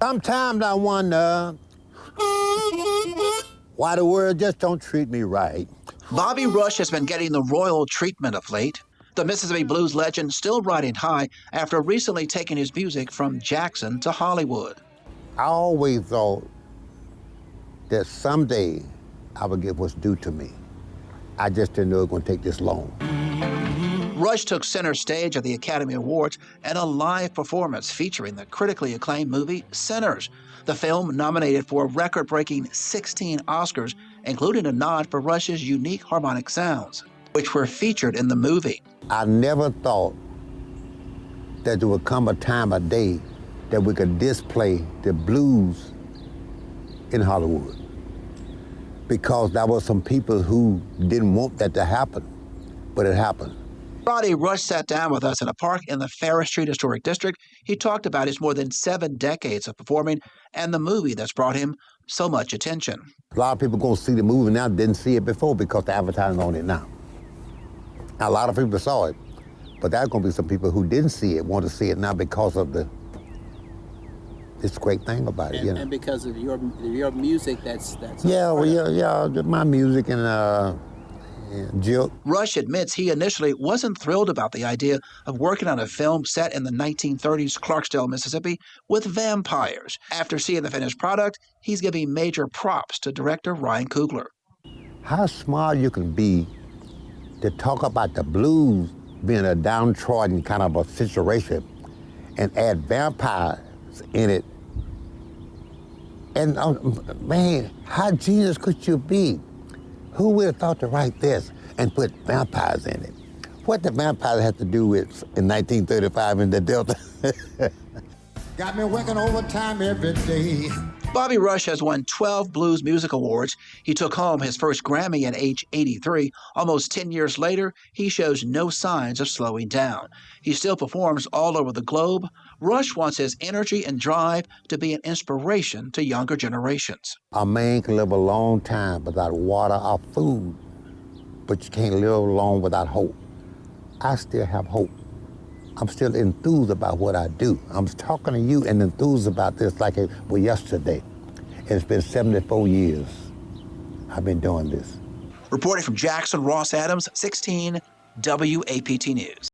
Sometimes I wonder why the world just don't treat me right. Bobby Rush has been getting the royal treatment of late. The Mississippi blues legend still riding high after recently taking his music from Jackson to Hollywood. I always thought that someday I would get what's due to me. I just didn't know it was going to take this long. Rush took center stage at the Academy Awards in a live performance featuring the critically acclaimed movie Sinners. The film nominated for a record-breaking 16 Oscars, including a nod for Rush's unique harmonic sounds, which were featured in the movie. I never thought that there would come a time, a day, that we could display the blues in Hollywood, because there were some people who didn't want that to happen, but it happened. Friday, Rush sat down with us in a park in the Ferris Street Historic District. He talked about his more than 7 decades of performing and the movie that's brought him so much attention. A lot of people going to see the movie now didn't see it before because the advertising on it now. A lot of people saw it, but there's going to be some people who didn't see it, want to see it now because of this great thing about it. And because of your music, that's yeah, my music and Jill. Rush admits he initially wasn't thrilled about the idea of working on a film set in the 1930s Clarksdale, Mississippi, with vampires. After seeing the finished product, he's giving major props to director Ryan Coogler. How smart you can be to talk about the blues being a downtrodden kind of a situation and add vampires in it. And man, how genius could you be? Who would have thought to write this and put vampires in it? What the vampires have to do with in 1935 in the Delta? Got me working overtime every day. Bobby Rush has won 12 Blues Music Awards. He took home his first Grammy at age 83. Almost 10 years later, he shows no signs of slowing down. He still performs all over the globe. Rush wants his energy and drive to be an inspiration to younger generations. A man can live a long time without water or food, but you can't live long without hope. I still have hope. I'm still enthused about what I do. I'm talking to you and enthused about this like it was yesterday. It's been 74 years I've been doing this. Reporting from Jackson, Ross Adams, 16 WAPT News.